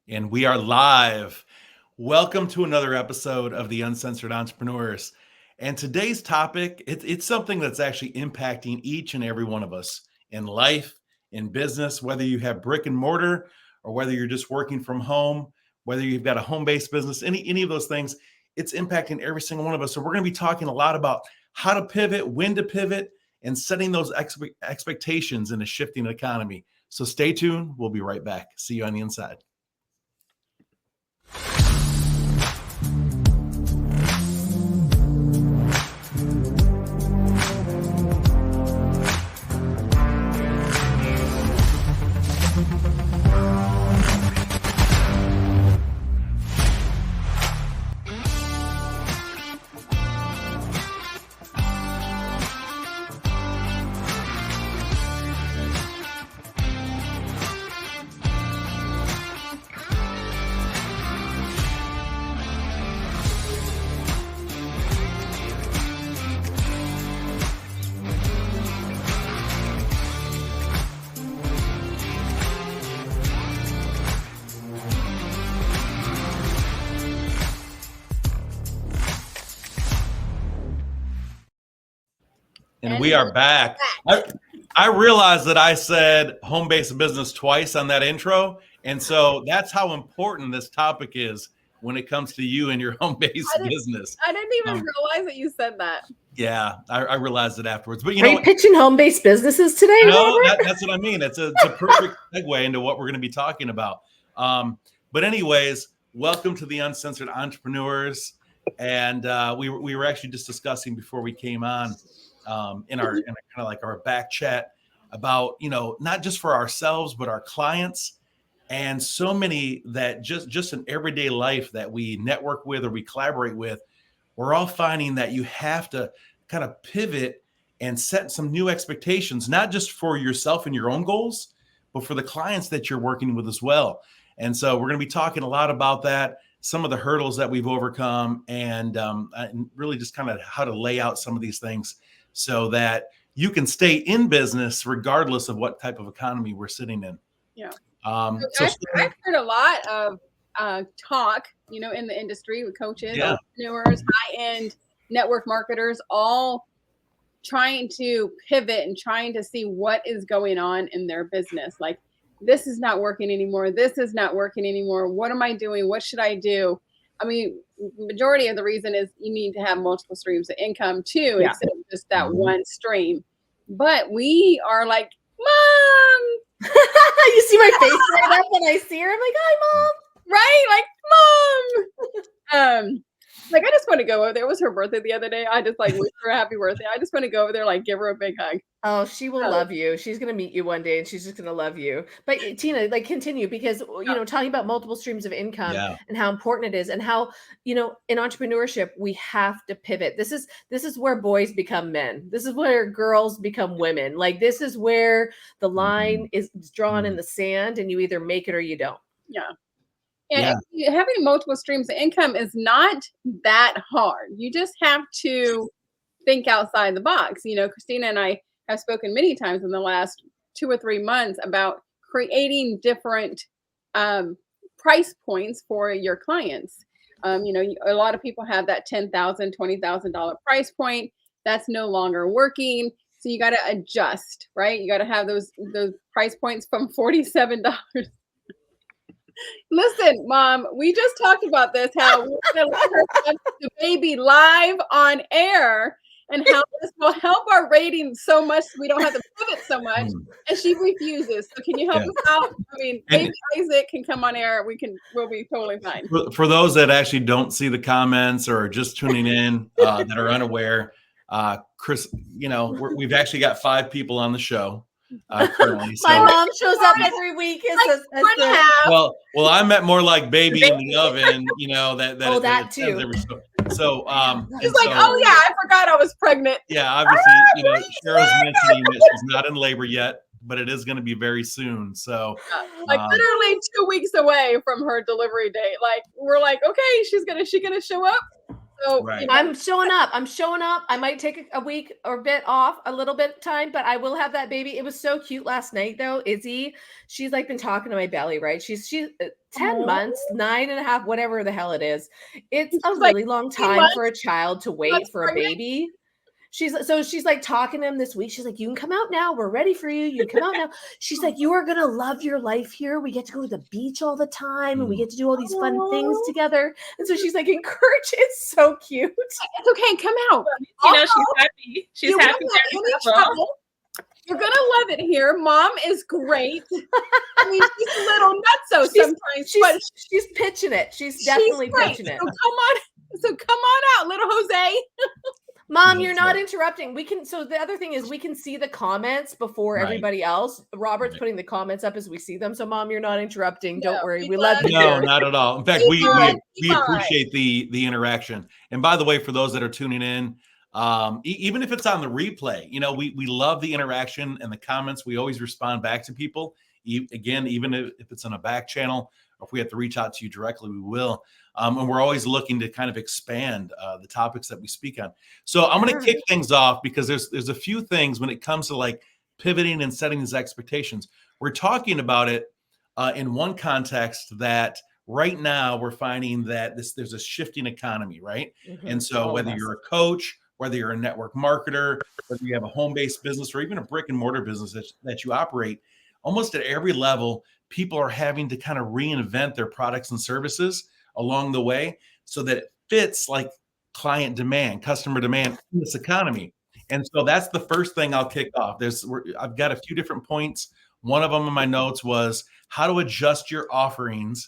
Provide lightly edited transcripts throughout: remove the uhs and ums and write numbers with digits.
And we are live. Welcome to another episode of the Uncensored Entrepreneurs. And today's topic, it's something that's actually impacting each and every one of us in life, in business, whether you have brick and mortar or whether you're just working from home, whether you've got a home-based business, any of those things, it's impacting every single one of us. So we're going to be talking a lot about how to pivot, when to pivot, and setting those expectations in a shifting economy. So stay tuned. We'll be right back. See you on the inside. And we are back. I realized that I said home-based business twice on that intro. And so that's how important this topic is when it comes to you and your home-based business. I didn't even realize that you said that. Yeah, I realized it afterwards. But are you pitching home-based businesses today? No, that's what I mean. It's a perfect segue into what we're going to be talking about. But anyways, welcome to the Uncensored Entrepreneurs. And we were actually just discussing before we came on in our kind of like our back chat about, not just for ourselves, but our clients and so many that just in everyday life that we network with or we collaborate with, we're all finding that you have to kind of pivot and set some new expectations, not just for yourself and your own goals, but for the clients that you're working with as well. And so we're going to be talking a lot about that, some of the hurdles that we've overcome, and really just kind of how to lay out some of these things so that you can stay in business regardless of what type of economy we're sitting in. Yeah. I've heard a lot of talk, in the industry with coaches, entrepreneurs, high-end network marketers, all trying to pivot and trying to see what is going on in their business. Like, this is not working anymore. This is not working anymore. What am I doing? What should I do? I mean, majority of the reason is you need to have multiple streams of income too, instead of just that one stream. But we are like, Mom! You see my face right up when I see her. I'm like, hi, Mom. Right? Like, Mom! Like, I just want to go over there. It was her birthday the other day. I just wish her a happy birthday. I just want to go over there, give her a big hug. Oh, she will love you. She's going to meet you one day and she's just going to love you. But Tina, continue, because, talking about multiple streams of income and how important it is and how, in entrepreneurship, we have to pivot. This is where boys become men. This is where girls become women. Like, this is where the line is drawn in the sand and you either make it or you don't. Yeah. And having multiple streams of income is not that hard. You just have to think outside the box. Christina and I have spoken many times in the last 2 or 3 months about creating different price points for your clients. A lot of people have that $10,000, $20,000 price point. That's no longer working. So you got to adjust, right? You got to have those price points from $47. Listen, Mom, we just talked about this, how we're going to let her watch the baby live on air and how this will help our ratings so much so we don't have to pivot so much. And she refuses. So can you help us out? I mean, baby Isaac can come on air. We'll be totally fine. For those that actually don't see the comments or are just tuning in that are unaware, Chris, we've actually got 5 people on the show. Currently, my mom shows up every week. Well, I meant more like baby in the oven. That too. So, she's like, I forgot I was pregnant. Yeah, obviously, Cheryl's mentioning that she's not in labor yet, but it is going to be very soon. So, literally 2 weeks away from her delivery date. Like, we're like, okay, she's gonna show up. So I'm showing up. I might take a week or a bit off, a little bit of time, but I will have that baby. It was so cute last night though. Izzy, she's like been talking to my belly, right? She's 10 months, 9.5, whatever the hell it is. It's a really long time for a child to wait for a baby. She's like talking to him this week. She's like, you can come out now. We're ready for you. You can come out now. She's like, you are going to love your life here. We get to go to the beach all the time and we get to do all these fun things together. And so she's like, encourage. It's so cute. It's okay. Come out. You know, she's happy. She's happy. You're going to love it here. Mom is great. I mean, she's a little nutso sometimes. She's pitching it. She's definitely pitching it. So come on out, little Jose. Mom, you're not interrupting. So the other thing is we can see the comments before everybody else. Robert's putting the comments up as we see them. So Mom, you're not interrupting. Don't worry. We love you. No, not at all. In fact, we appreciate the interaction. And by the way, for those that are tuning in, even if it's on the replay, you know, we love the interaction and the comments. We always respond back to people. Again, even if it's on a back channel, or if we have to reach out to you directly, we will. And we're always looking to kind of expand the topics that we speak on. So I'm going to kick things off because there's a few things when it comes to like pivoting and setting these expectations. We're talking about it in one context that right now we're finding that there's a shifting economy, right? Mm-hmm. And so whether you're a coach, whether you're a network marketer, whether you have a home-based business or even a brick and mortar business that you operate, almost at every level, people are having to kind of reinvent their products and services along the way so that it fits like client demand, customer demand in this economy. And so that's the first thing I'll kick off. I've got a few different points. One of them in my notes was how to adjust your offerings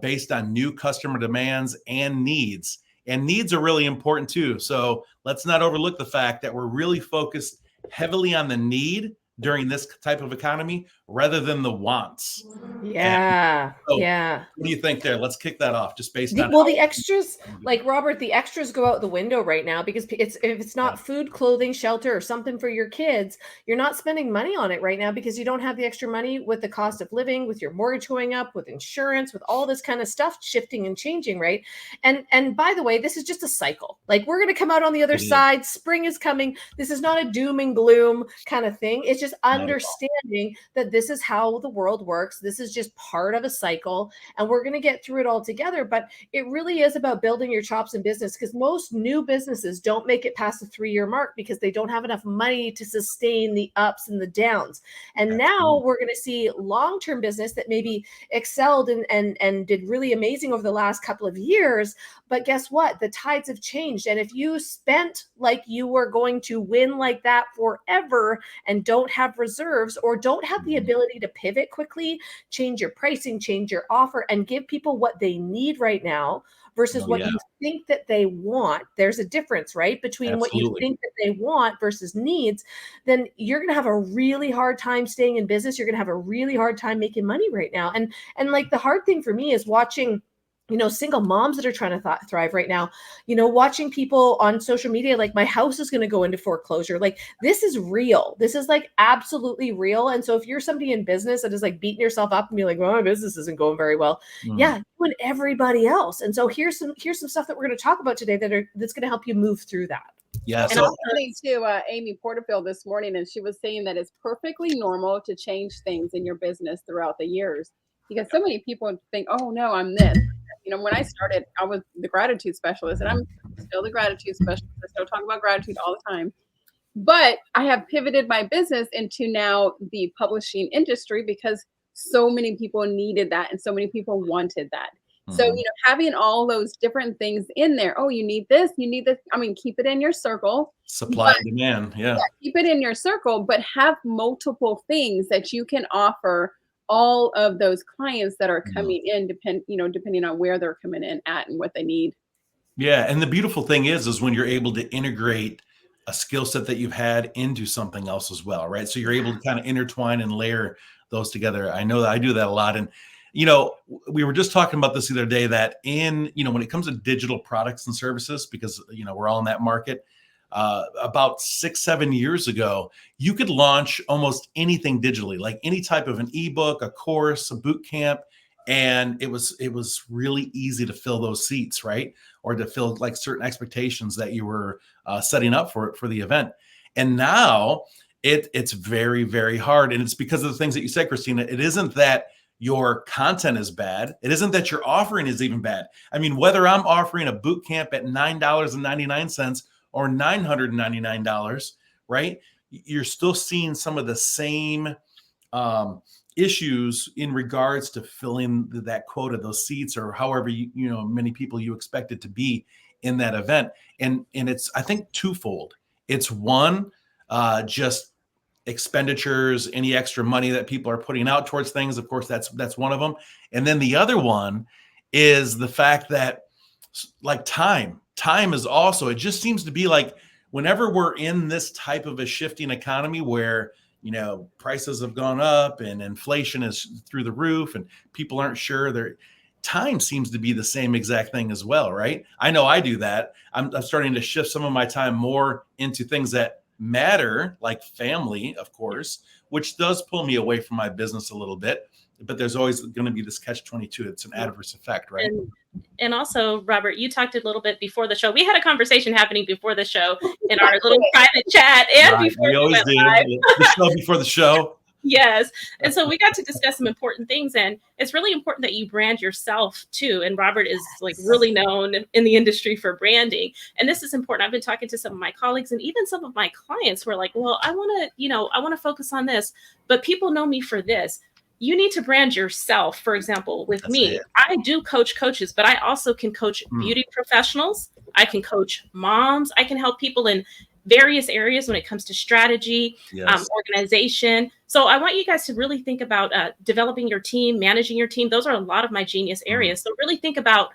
based on new customer demands and needs. And needs are really important too. So let's not overlook the fact that we're really focused heavily on the need during this type of economy rather than the wants. Yeah. What do you think there? Let's kick that off just based on the extras, like Robert, the extras go out the window right now because if it's not food, clothing, shelter, or something for your kids, you're not spending money on it right now because you don't have the extra money with the cost of living, with your mortgage going up, with insurance, with all this kind of stuff shifting and changing, right? And by the way, this is just a cycle. Like we're going to come out on the other side. Spring is coming. This is not a doom and gloom kind of thing. It's just understanding that this is how the world works. This is just part of a cycle and we're going to get through it all together. But it really is about building your chops in business because most new businesses don't make it past the 3-year mark because they don't have enough money to sustain the ups and the downs. And now we're going to see long-term business that maybe excelled and did really amazing over the last couple of years. But guess what? The tides have changed. And if you spent like you were going to win like that forever and don't have reserves or don't have the ability to pivot quickly, change your pricing, change your offer, and give people what they need right now versus what you think that they want. There's a difference, right? Between what you think that they want versus needs, then you're going to have a really hard time staying in business. You're going to have a really hard time making money right now. And like the hard thing for me is watching single moms that are trying to thrive right now, watching people on social media, like my house is going to go into foreclosure. Like this is real. This is like absolutely real. And so if you're somebody in business that is like beating yourself up and be like, well, my business isn't going very well. Yeah. You and everybody else. And so here's some stuff that we're going to talk about today that's going to help you move through that. Yeah. And I was listening to Amy Porterfield this morning, and she was saying that it's perfectly normal to change things in your business throughout the years because so many people think, oh no, I'm this. When I started, I was the gratitude specialist, and I'm still the gratitude specialist. I still talk about gratitude all the time. But I have pivoted my business into now the publishing industry because so many people needed that and so many people wanted that. So, having all those different things in there. Oh, you need this, you need this. I mean, keep it in your circle. Supply and demand. Yeah. Keep it in your circle, but have multiple things that you can offer all of those clients that are coming in, depending on where they're coming in at and what they need. Yeah. And the beautiful thing is when you're able to integrate a skill set that you've had into something else as well, right? So you're able to kind of intertwine and layer those together. I know that I do that a lot. And, we were just talking about this the other day that when it comes to digital products and services, because, we're all in that market, about 6-7 years ago, you could launch almost anything digitally, like any type of an ebook, a course, a boot camp, And it was really easy to fill those seats, right? Or to fill like certain expectations that you were setting up for the event. And now it's very, very hard. And it's because of the things that you said, Christina. It isn't that your content is bad. It isn't that your offering is even bad. I mean, whether I'm offering a boot camp at $9.99 or $999, right? You're still seeing some of the same issues in regards to filling that quota, those seats, or however many people you expect it to be in that event. And it's, I think, twofold. It's one, just expenditures, any extra money that people are putting out towards things. Of course, that's one of them. And then the other one is the fact that like time is also, it just seems to be like whenever we're in this type of a shifting economy where, prices have gone up and inflation is through the roof and people aren't sure, their time seems to be the same exact thing as well, right? I know I do that. I'm starting to shift some of my time more into things that matter, like family, of course, which does pull me away from my business a little bit. But there's always going to be this catch-22. It's an adverse effect, right? And also, Robert, you talked a little bit before the show. We had a conversation happening before the show in our little private chat, and right. before we always do the show before the show. Yes. And so we got to discuss some important things, and it's really important that you brand yourself too. And Robert is like really known in the industry for branding. And this is important. I've been talking to some of my colleagues and even some of my clients who are like, well, I want to focus on this, but people know me for this. You need to brand yourself. For example, with That's me, it. I do coaches, but I also can coach beauty professionals. I can coach moms. I can help people in various areas when it comes to strategy, organization. So I want you guys to really think about developing your team, managing your team. Those are a lot of my genius areas. So really think about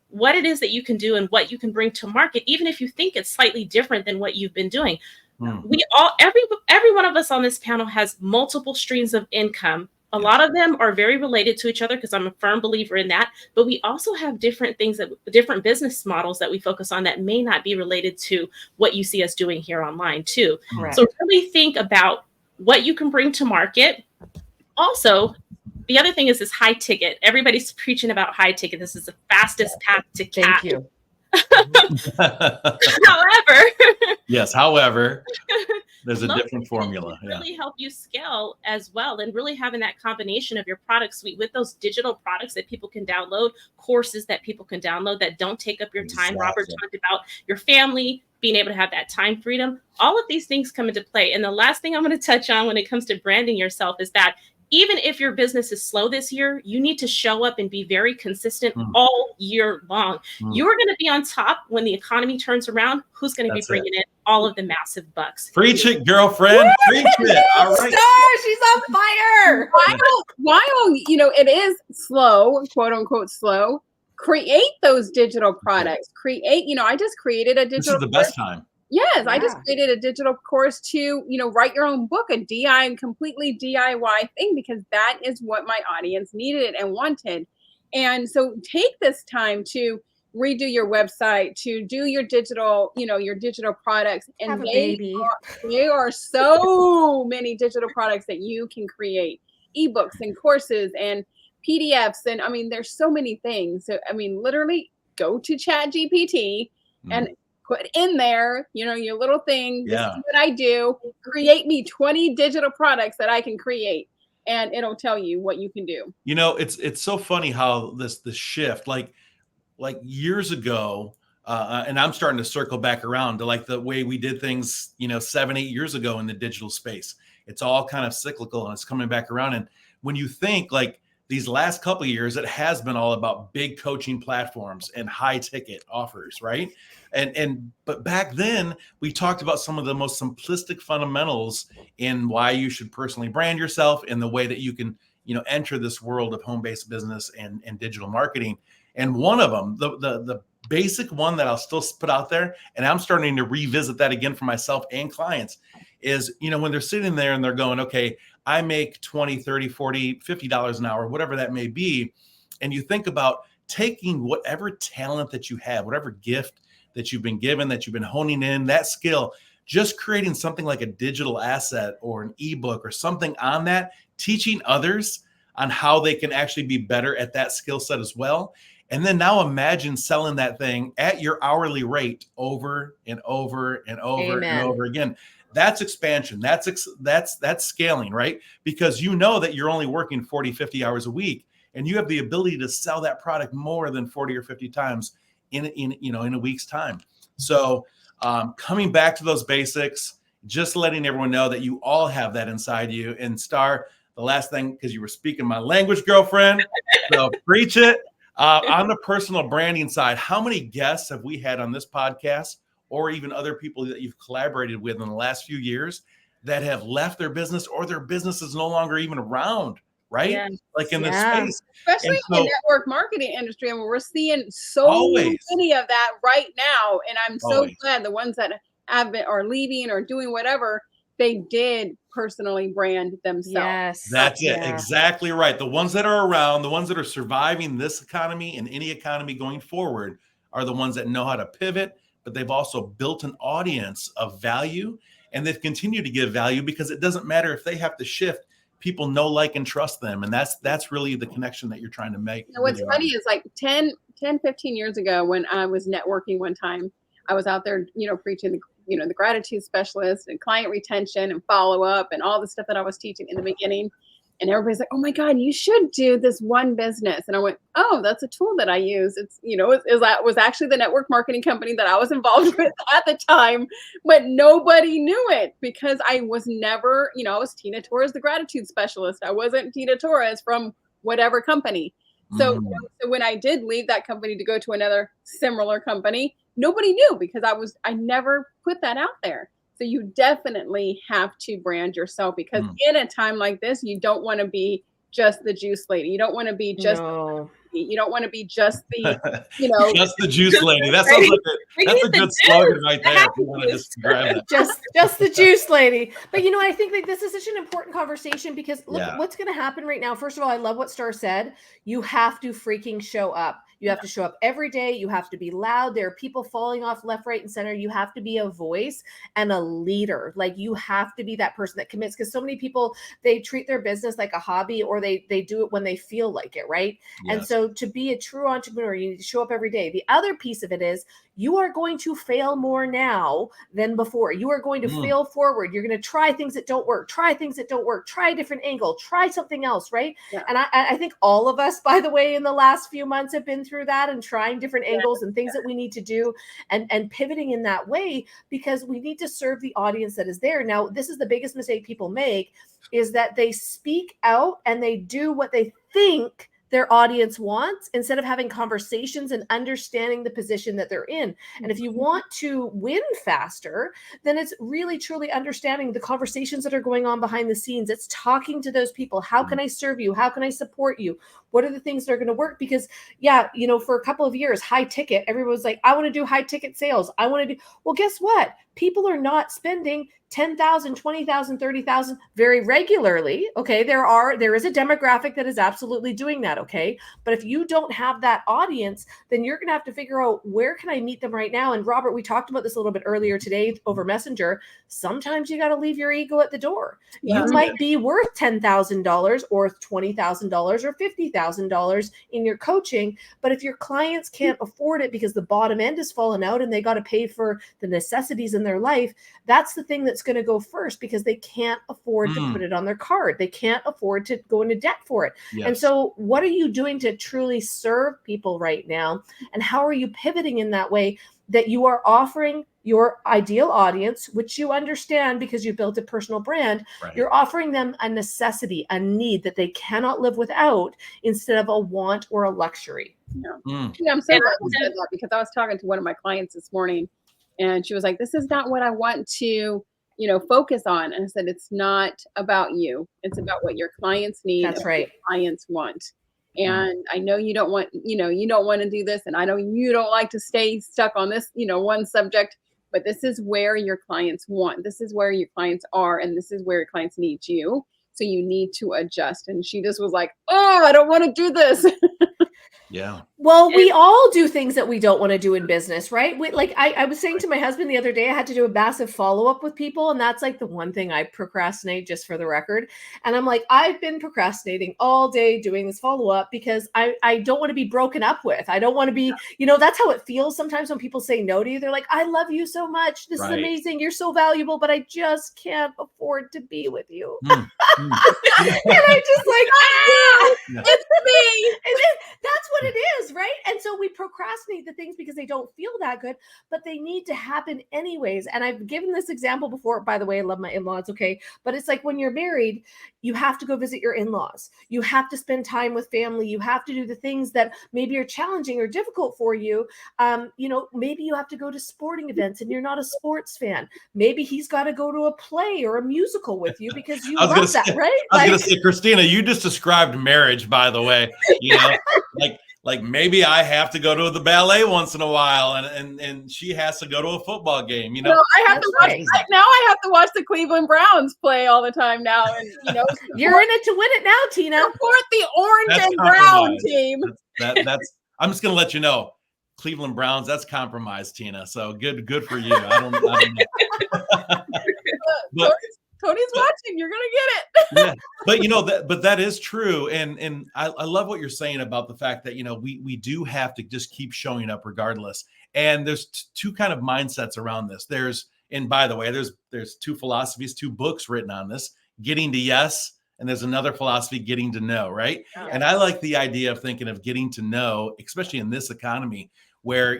what it is that you can do and what you can bring to market, even if you think it's slightly different than what you've been doing. We all, every one of us on this panel has multiple streams of income. A lot of them are very related to each other because I'm a firm believer in that. But we also have different things, different business models that we focus on that may not be related to what you see us doing here online too. Correct. So really think about what you can bring to market. Also, the other thing is this high ticket. Everybody's preaching about high ticket. This is the fastest path to cap. Thank you. However, there's a different formula. Really help you scale as well, and really having that combination of your product suite with those digital products that people can download, courses that people can download that don't take up your time. Robert talked about your family, being able to have that time freedom. All of these things come into play. And the last thing I'm going to touch on when it comes to branding yourself is that even if your business is slow this year, you need to show up and be very consistent all year long. You're going to be on top when the economy turns around. Who's going to be bringing in all of the massive bucks? Preach it, girlfriend. Preach it. All right. Starr, she's on fire. While it is slow, quote unquote slow, create those digital products. I just created a digital. This is the best time. Yes, I just created a digital course to, write your own book, a completely DIY thing, because that is what my audience needed and wanted. And so take this time to redo your website, to do your digital, your digital products. And there are so many digital products that you can create, ebooks and courses and PDFs. And there's so many things. So, literally go to ChatGPT and put in there, your little thing. This is what I do. Create me 20 digital products that I can create, and it'll tell you what you can do. It's so funny how this shift, like years ago, and I'm starting to circle back around to like the way we did things, 7-8 years ago in the digital space. It's all kind of cyclical and it's coming back around. And when you think like these last couple of years, it has been all about big coaching platforms and high ticket offers, right? But back then we talked about some of the most simplistic fundamentals in why you should personally brand yourself and the way that you can, enter this world of home-based business and digital marketing. And one of them, the basic one that I'll still put out there, and I'm starting to revisit that again for myself and clients, is, when they're sitting there and they're going, okay, I make $20, $30, $40, $50 an hour, whatever that may be. And you think about taking whatever talent that you have, whatever gift that you've been given, that you've been honing in, that skill, just creating something like a digital asset or an ebook or something on that, teaching others on how they can actually be better at that skill set as well. And then now imagine selling that thing at your hourly rate over and over and over and over again. That's expansion. That's scaling, right? Because you know that you're only working 40, 50 hours a week, and you have the ability to sell that product more than 40 or 50 times in a week's time. So coming back to those basics, just letting everyone know that you all have that inside you. And Starr, the last thing, because you were speaking my language, girlfriend, so preach it. On the personal branding side, how many guests have we had on this podcast, or even other people that you've collaborated with in the last few years that have left their business, or their business is no longer even around, right? Yeah. Like in this space. Especially in the network marketing industry. I mean, we're seeing so many of that right now. And I'm so glad the ones that have been or leaving or doing whatever, they did personally brand themselves. Yes. That's it. Exactly right. The ones that are around, the ones that are surviving this economy and any economy going forward are the ones that know how to pivot, but they've also built an audience of value, and they've continued to give value because it doesn't matter if they have to shift. People know, like, and trust them. And that's really the connection that you're trying to make. What's funny is like 10, 15 years ago when I was networking one time, I was out there, preaching the gratitude specialist and client retention and follow-up and all the stuff that I was teaching in the beginning. And everybody's like, oh my God, you should do this one business. And I went, oh, that's a tool that I use. It's, that was actually the network marketing company that I was involved with at the time, but nobody knew it because I was never, I was Tina Torres, the gratitude specialist. I wasn't Tina Torres from whatever company. So, so when I did leave that company to go to another similar company, nobody knew because I never put that out there. So you definitely have to brand yourself because in a time like this, you don't want to be just the juice lady. You don't want to be just you don't want to be just the, just the juice lady. That sounds like that's a good slogan right there. If you want to just grab that. Just the juice lady. But I think that this is such an important conversation because look what's going to happen right now. First of all, I love what Starr said. You have to freaking show up. You have to show up every day. You have to be loud. There are people falling off left, right, and center. You have to be a voice and a leader. Like you have to be that person that commits because so many people, they treat their business like a hobby or they do it when they feel like it, right? Yes. And so to be a true entrepreneur, you need to show up every day. The other piece of it is you are going to fail more now than before. You are going to fail forward. You're going to try things that don't work, try a different angle, try something else, right? Yeah. And I think all of us, by the way, in the last few months have been through that and trying different angles and things that we need to do and pivoting in that way because we need to serve the audience that is there. Now, this is the biggest mistake people make is that they speak out and they do what they think their audience wants instead of having conversations and understanding the position that they're in. And if you want to win faster, then it's really truly understanding the conversations that are going on behind the scenes. It's talking to those people. How can I serve you? How can I support you? What are the things that are going to work? Because for a couple of years, high ticket, everyone's like, I want to do high ticket sales. I want to do, well, guess what? People are not spending $10,000, $20,000, $30,000 very regularly. Okay. There is a demographic that is absolutely doing that. Okay. But if you don't have that audience, then you're going to have to figure out where can I meet them right now? And Robert, we talked about this a little bit earlier today over Messenger. Sometimes you got to leave your ego at the door. You might be worth $10,000 or $20,000 or $50,000 in your coaching. But if your clients can't afford it because the bottom end is falling out and they got to pay for the necessities in their life, that's the thing that's going to go first because they can't afford to put it on their card. They can't afford to go into debt for it. Yes. And so what are you doing to truly serve people right now? And how are you pivoting in that way that you are offering your ideal audience, which you understand because you built a personal brand, you're offering them a necessity, a need that they cannot live without instead of a want or a luxury. Yeah, I'm so glad you said that because I was talking to one of my clients this morning and she was like, this is not what I want to focus on. And I said, it's not about you. It's about what your clients need. That's right. What your clients want. And I know you don't want, you don't want to do this. And I know you don't like to stay stuck on this, one subject, but this is where your clients want. This is where your clients are. And this is where your clients need you. So you need to adjust. And she just was like, oh, I don't want to do this. Yeah. Well, we all do things that we don't want to do in business, right? I was saying to my husband the other day, I had to do a massive follow-up with people. And that's like the one thing I procrastinate, just for the record. And I'm like, I've been procrastinating all day doing this follow-up because I don't want to be broken up with. I don't want to be, that's how it feels sometimes when people say no to you. They're like, I love you so much. This is amazing. You're so valuable, but I just can't afford to be with you. And I'm just like, it's me. And that's what it is, right? And so we procrastinate the things because they don't feel that good, but they need to happen anyways. And I've given this example before. By the way, I love my in-laws, okay? But it's like when you're married, you have to go visit your in-laws. You have to spend time with family. You have to do the things that maybe are challenging or difficult for you. Maybe you have to go to sporting events and you're not a sports fan. Maybe he's got to go to a play or a musical with you because you love that, right? I was going to say, Christina, you just described marriage, by the way. Like maybe I have to go to the ballet once in a while, and she has to go to a football game. I have to watch. Now I have to watch the Cleveland Browns play all the time now, and you're in it to win it now, Tina. Support the orange and brown team. That's. I'm just gonna let you know, Cleveland Browns. That's compromised, Tina. So good for you. I don't know. Tony's watching. You're gonna get it. But that is true, and I love what you're saying about the fact that we do have to just keep showing up regardless. And there's two kind of mindsets around this. And by the way, there's two philosophies, two books written on this: getting to yes, and there's another philosophy, getting to know. Right? Yeah. And I like the idea of thinking of getting to know, especially in this economy, where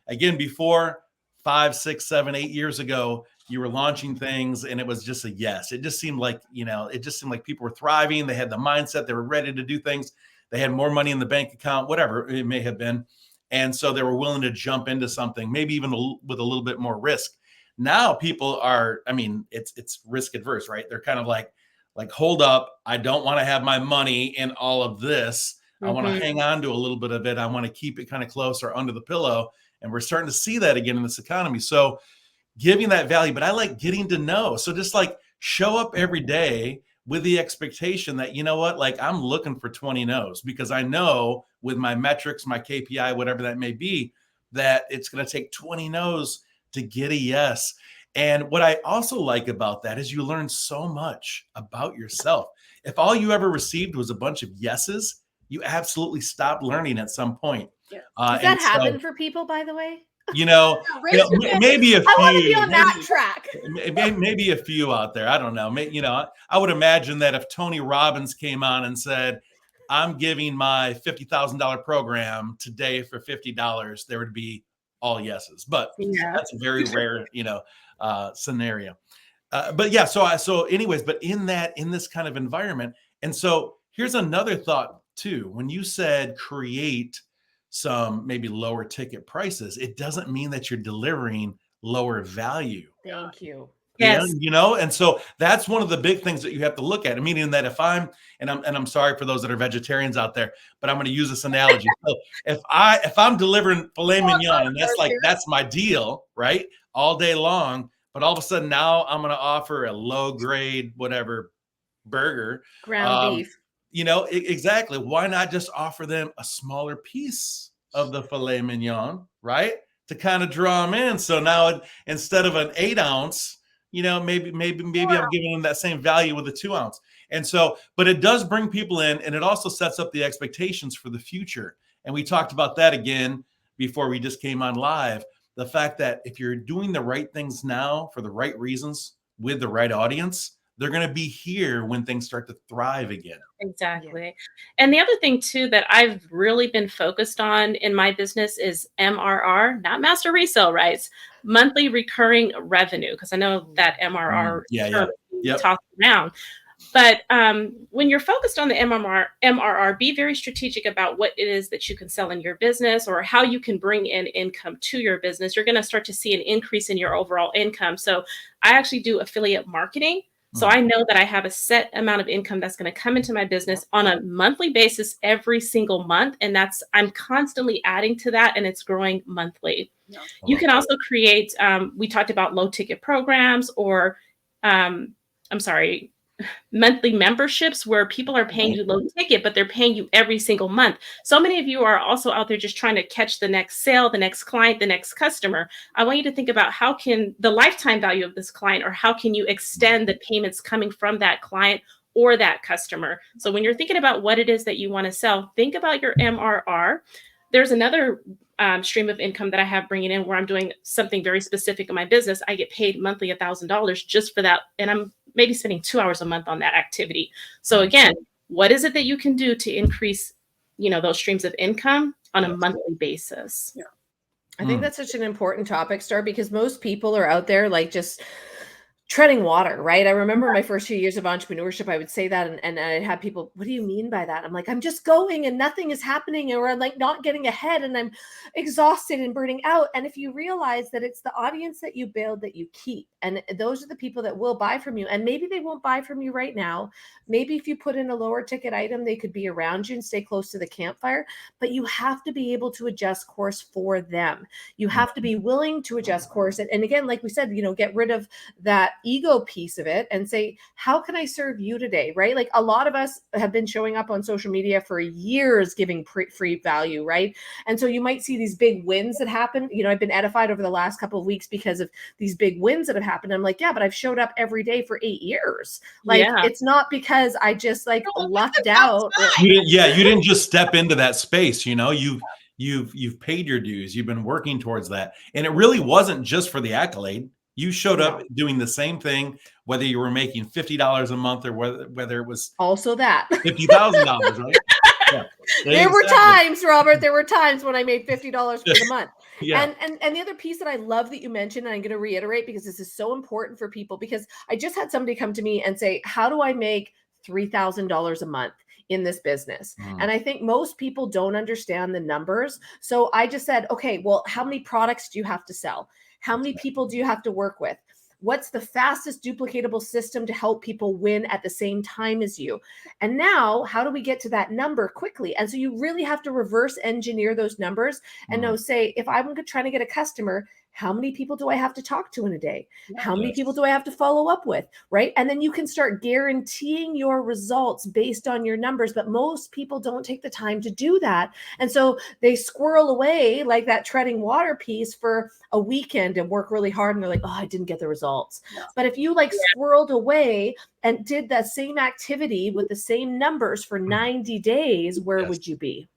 again, before 5, 6, 7, 8 years ago, you were launching things and it was just a yes. It just seemed like, people were thriving. They had the mindset, they were ready to do things. They had more money in the bank account, whatever it may have been. And so they were willing to jump into something, maybe even with a little bit more risk. Now people are, it's risk adverse, right? They're kind of like, hold up. I don't want to have my money in all of this. I want to hang on to a little bit of it. I want to keep it kind of close or under the pillow. And we're starting to see that again in this economy. So giving that value, but I like getting to know. So just show up every day with the expectation that, I'm looking for 20 no's, because I know with my metrics, my KPI, whatever that may be, that it's going to take 20 no's to get a yes. And what I also like about that is you learn so much about yourself. If all you ever received was a bunch of yeses, you absolutely stopped learning at some point. Yeah. Does that happen for people, by the way? Maybe a few. I want to be on that track. Maybe a few out there. I don't know. I would imagine that if Tony Robbins came on and said, I'm giving my $50,000 program today for $50, there would be all yeses. But that's a very rare, scenario. So in this kind of environment. And so here's another thought too. When you said create some maybe lower ticket prices, it doesn't mean that you're delivering lower value. Thank you. Yes. And so that's one of the big things that you have to look at. Meaning that if I'm sorry for those that are vegetarians out there, but I'm going to use this analogy. So if I'm delivering filet mignon, and that's my deal, right? All day long, but all of a sudden now I'm going to offer a low grade, whatever burger, ground beef. Exactly. Why not just offer them a smaller piece of the filet mignon, right? To kind of draw them in. So now instead of an 8 ounce, maybe I'm giving them that same value with a 2 ounce. And so, but it does bring people in, and it also sets up the expectations for the future. And we talked about that again before we just came on live. The fact that if you're doing the right things now for the right reasons with the right audience, they're going to be here when things start to thrive again. Exactly. Yeah. And the other thing too, that I've really been focused on in my business is MRR, not master resale rights, monthly recurring revenue. Because I know that MRR talked around. But when you're focused on the MRR, be very strategic about what it is that you can sell in your business or how you can bring in income to your business. You're going to start to see an increase in your overall income. So I actually do affiliate marketing. So I know that I have a set amount of income that's going to come into my business on a monthly basis every single month. And I'm constantly adding to that, and it's growing monthly. Yeah. You can also create, we talked about low ticket programs or, monthly memberships where people are paying you low ticket, but they're paying you every single month. So many of you are also out there just trying to catch the next sale, the next client, the next customer. I want you to think about how can the lifetime value of this client, or how can you extend the payments coming from that client or that customer. So when you're thinking about what it is that you want to sell, think about your MRR. There's another stream of income that I have bringing in where I'm doing something very specific in my business. I get paid monthly $1,000 just for that. And I'm maybe spending 2 hours a month on that activity. So again, what is it that you can do to increase, those streams of income on a monthly basis? Yeah. I think that's such an important topic, Starr, because most people are out there like just treading water, right? I remember my first few years of entrepreneurship, I would say that, and I'd have people, what do you mean by that? I'm like, I'm just going and nothing is happening, or I'm like not getting ahead and I'm exhausted and burning out. And if you realize that it's the audience that you build that you keep, and those are the people that will buy from you, and maybe they won't buy from you right now. Maybe if you put in a lower ticket item, they could be around you and stay close to the campfire, but you have to be able to adjust course for them. You have to be willing to adjust course. And again, like we said, get rid of that ego piece of it and say, how can I serve you today? Right? Like a lot of us have been showing up on social media for years, giving free value. Right? And so you might see these big wins that happen. I've been edified over the last couple of weeks because of these big wins that have happened. I'm like, yeah, but I've showed up every day for 8 years. Like, it's not because I just lucked out. You didn't just step into that space. You've paid your dues. You've been working towards that. And it really wasn't just for the accolade. You showed up doing the same thing, whether you were making $50 a month or whether it was also that $50,000, right? Yeah. There were times, Robert, when I made $50 for the month. Yeah. And the other piece that I love that you mentioned, and I'm going to reiterate because this is so important for people, because I just had somebody come to me and say, how do I make $3,000 a month in this business? And I think most people don't understand the numbers. So I just said, okay, well, how many products do you have to sell? How many people do you have to work with? What's the fastest duplicatable system to help people win at the same time as you? And now, how do we get to that number quickly? And so you really have to reverse engineer those numbers and know, say, if I'm trying to get a customer, how many people do I have to talk to in a day? How many people do I have to follow up with? Right? And then you can start guaranteeing your results based on your numbers. But most people don't take the time to do that. And so they squirrel away like that treading water piece for a weekend and work really hard. And they're like, oh, I didn't get the results. But if you squirreled away and did that same activity with the same numbers for 90 days, where would you be?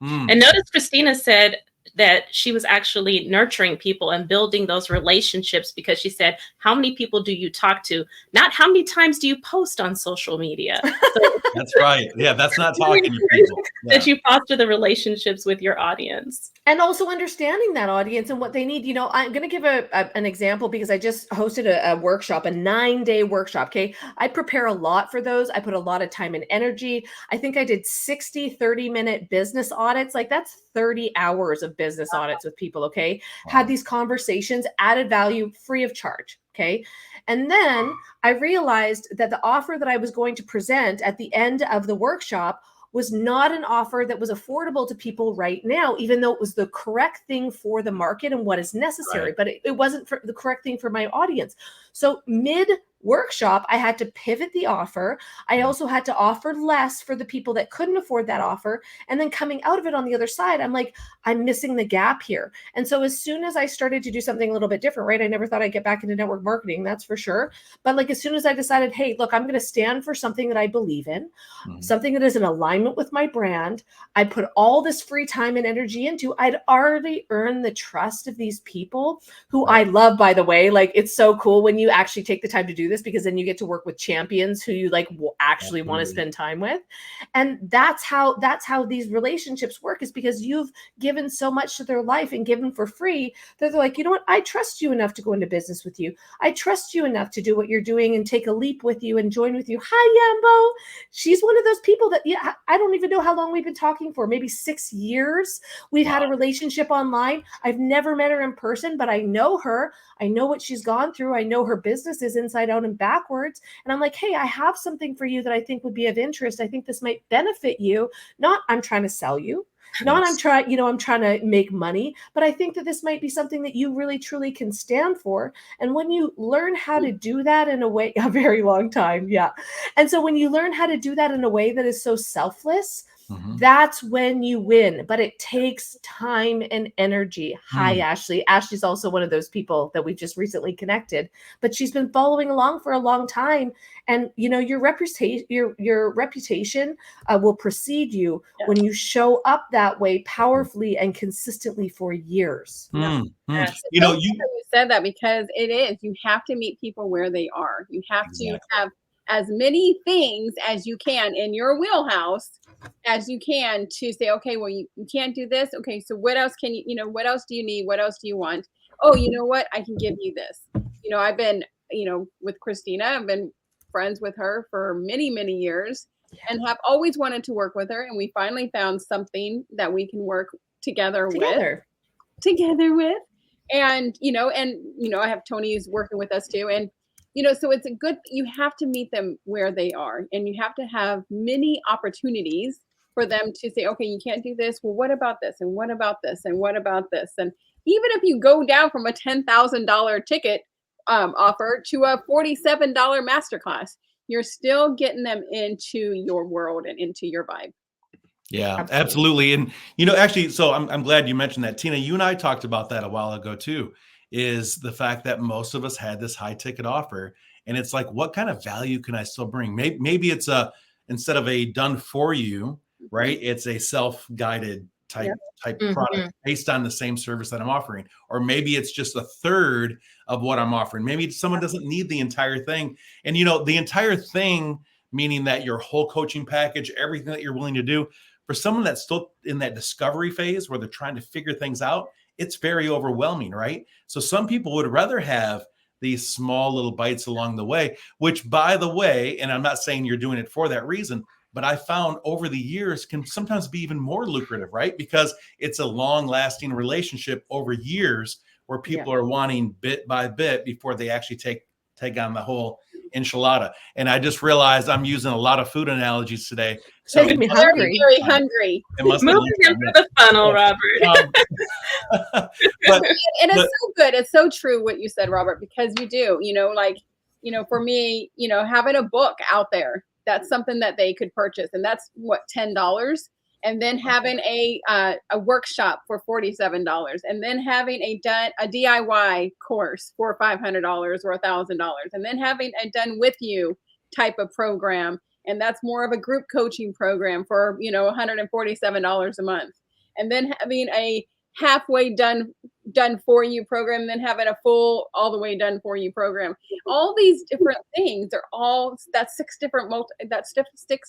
And notice Christina said that she was actually nurturing people and building those relationships, because she said, how many people do you talk to? Not how many times do you post on social media? So, that's right. Yeah, that's not talking to people. That you foster the relationships with your audience. And also understanding that audience and what they need. I'm going to give an example because I just hosted a workshop, a 9-day workshop. Okay. I prepare a lot for those. I put a lot of time and energy. I think I did 60 30-minute business audits. Like that's 30 hours of business audits with people. Okay. Had these conversations, added value free of charge. Okay. And then I realized that the offer that I was going to present at the end of the workshop was not an offer that was affordable to people right now, even though it was the correct thing for the market and what is necessary, but it wasn't the correct thing for my audience. So mid-workshop, I had to pivot the offer. I also had to offer less for the people that couldn't afford that offer. And then coming out of it on the other side, I'm like, I'm missing the gap here. And so as soon as I started to do something a little bit different, right? I never thought I'd get back into network marketing, that's for sure. But as soon as I decided, hey, look, I'm going to stand for something that I believe in, something that is in alignment with my brand. I put all this free time and energy into, I'd already earned the trust of these people who I love, by the way. It's so cool when you actually take the time to do this, because then you get to work with champions who you will actually want to spend time with. And that's how these relationships work, is because you've given so much to their life and given for free that they're like, you know what? I trust you enough to go into business with you. I trust you enough to do what you're doing and take a leap with you and join with you. Hi, Yambo. She's one of those people that, I don't even know how long we've been talking for, maybe 6 years. We've had a relationship online. I've never met her in person, but I know her. I know what she's gone through. I know her business is inside out and backwards. And I'm like, hey, I have something for you that I think would be of interest. I think this might benefit you. Not I'm trying to sell you. Not I'm trying to make money, but I think that this might be something that you really truly can stand for. And when you learn how to do that in a way, a very long time. Yeah. And so when you learn how to do that in a way that is so selfless, that's when you win. But it takes time and energy. Hi, Ashley. Ashley's also one of those people that we just recently connected, but she's been following along for a long time. And your reputation will precede you when you show up that way powerfully and consistently for years. Yes. You said that, because it is. You have to meet people where they are. You have to have as many things as you can in your wheelhouse as you can to say, okay, well, you can't do this. Okay, so what else can what else do you need? What else do you want? Oh, you know what? I can give you this. I've been, with Christina, I've been friends with her for many, many years and have always wanted to work with her. And we finally found something that we can work together with. And, I have Tony's working with us too. And, so it's you have to meet them where they are, and you have to have many opportunities for them to say, okay, you can't do this. Well, what about this? And what about this? And what about this? And even if you go down from a $10,000 ticket offer to a $47 masterclass, you're still getting them into your world and into your vibe. Yeah, absolutely. And, actually, so I'm glad you mentioned that. Tina, you and I talked about that a while ago too, is the fact that most of us had this high ticket offer. And it's like, what kind of value can I still bring? Maybe it's instead of a done for you, right? It's a self-guided type product based on the same service that I'm offering. Or maybe it's just a third of what I'm offering. Maybe someone doesn't need the entire thing. And, the entire thing, meaning that your whole coaching package, everything that you're willing to do, for someone that's still in that discovery phase where they're trying to figure things out, it's very overwhelming, right? So some people would rather have these small little bites along the way, which, by the way, and I'm not saying you're doing it for that reason, but I found over the years can sometimes be even more lucrative, right? Because it's a long lasting relationship over years where people are wanting bit by bit before they actually take on the whole enchilada. And I just realized I'm using a lot of food analogies today. So making me hungry. Very hungry. Moving him through the funnel, Robert. And it's so good. It's so true what you said, Robert, because you do, for me, having a book out there, that's something that they could purchase. And that's what, $10. And then having a workshop for $47, and then having a DIY course for $500 or $1,000, and then having a done with you type of program, and that's more of a group coaching program for $147 a month, and then having a halfway done for you program, and then having a full all the way done for you program. All these different things are that's six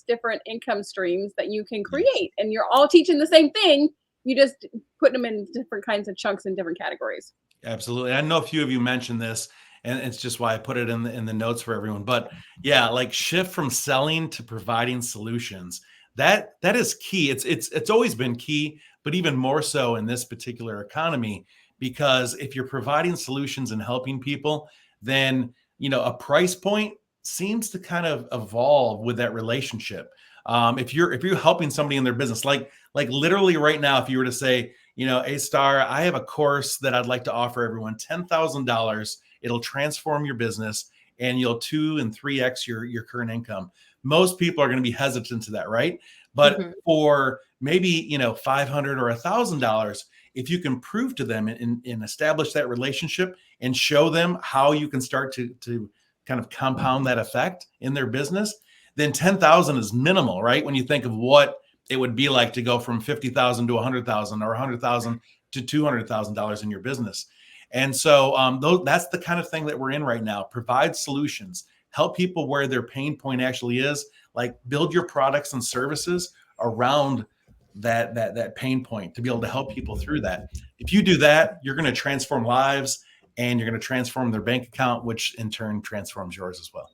different income streams that you can create, and you're all teaching the same thing. You just put them in different kinds of chunks and different categories. Absolutely. I know a few of you mentioned this, and it's just why I put it in the notes for everyone. But yeah, like shift from selling to providing solutions. That is key. It's always been key, but even more so in this particular economy, because if you're providing solutions and helping people, then a price point seems to kind of evolve with that relationship. If you're helping somebody in their business, like literally right now, if you were to say, hey, Starr, I have a course that I'd like to offer everyone, $10,000. It'll transform your business, and you'll 2 and 3x your current income. Most people are going to be hesitant to that, right? But for maybe $500 or $1,000, if you can prove to them and establish that relationship and show them how you can start to kind of compound that effect in their business, then 10,000 is minimal, right? When you think of what it would be like to go from 50,000 to 100,000 or 100,000 to $200,000 in your business. And so that's the kind of thing that we're in right now. Provide solutions, help people where their pain point actually is, like build your products and services around that pain point to be able to help people through that. If you do that, you're going to transform lives, and you're going to transform their bank account, which in turn transforms yours as well.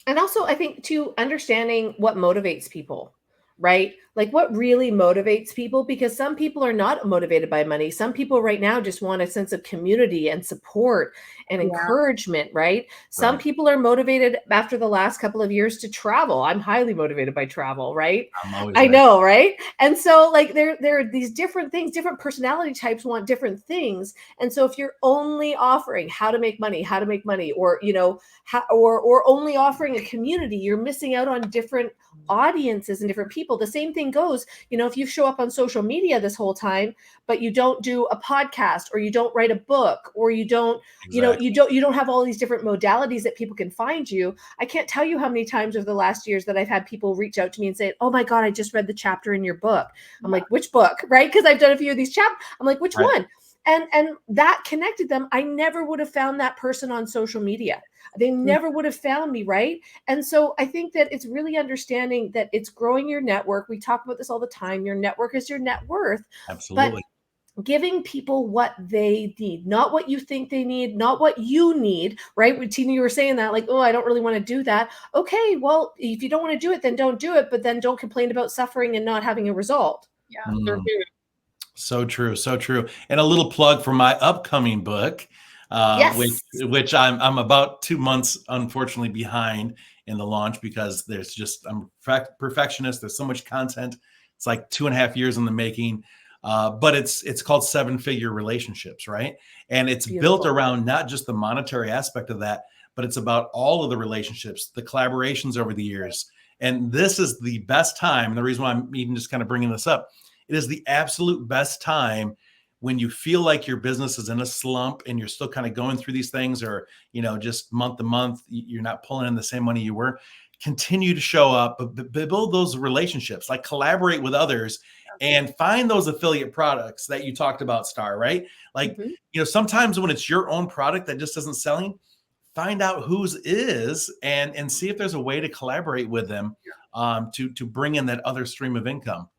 And also, I think too, understanding what motivates people, right? Like what really motivates people, because some people are not motivated by money. Some people right now just want a sense of community and support and encouragement, right? Some people are motivated after the last couple of years to travel. I'm highly motivated by travel, right? I know, right? And so like there are these different things, different personality types want different things. And so if you're only offering how to make money, or, you know, or only offering a community, you're missing out on different audiences and different people. The same thing goes, you know, if you show up on social media this whole time, but you don't do a podcast, or you don't write a book, or you don't, you know, you don't have all these different modalities that people can find you. I can't tell you how many times over the last years that I've had people reach out to me and say, oh my God, I just read the chapter in your book. I'm like, which book? Right? Because I've done a few of these chapters. I'm like, which one? And that connected them. I never would have found that person on social media. They never would have found me, right? And so I think that it's really understanding that it's growing your network. We talk about this all the time. Your network is your net worth. Absolutely. But giving people what they need, not what you think they need, not what you need, right? When Tina, you were saying that, like, oh, I don't really want to do that. Okay, well, if you don't want to do it, then don't do it. But then don't complain about suffering and not having a result. Yeah. So true. So true. And a little plug for my upcoming book, which I'm about 2 months, unfortunately, behind in the launch, because I'm a perfectionist. There's so much content. It's like 2.5 years in the making. But it's called 7-Figure Relationships, right? And it's built around not just the monetary aspect of that, but it's about all of the relationships, the collaborations over the years. And this is the best time. And the reason why I'm even just kind of bringing this up, it is the absolute best time when you feel like your business is in a slump and you're still kind of going through these things, or, you know, just month to month, you're not pulling in the same money you were. Continue to show up, but build those relationships, like collaborate with others and find those affiliate products that you talked about, Starr, right? Like, you know, sometimes when it's your own product that just isn't selling, find out whose is and see if there's a way to collaborate with them to bring in that other stream of income.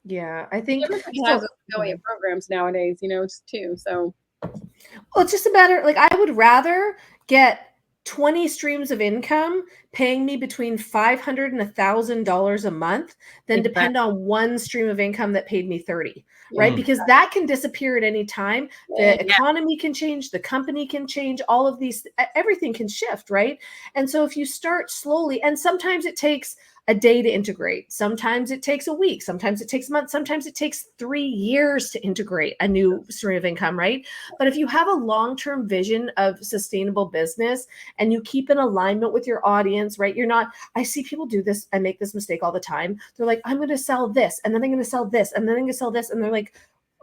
Yeah, I think everybody has affiliate programs nowadays, you know, too. So, well, it's just a matter, like, I would rather get 20 streams of income paying me between $500 and $1,000 a month than depend on one stream of income that paid me 30, right? Because that can disappear at any time. The economy can change, the company can change, all of these, everything can shift, right? And so if you start slowly, and sometimes it takes a day to integrate. Sometimes it takes a week. Sometimes it takes a month. Sometimes it takes 3 years to integrate a new stream of income, right? But if you have a long-term vision of sustainable business and you keep in alignment with your audience, right? You're not, I see people do this and make this mistake all the time. They're like, I'm going to sell this, and then I'm going to sell this, and then I'm going to sell this. And they're like,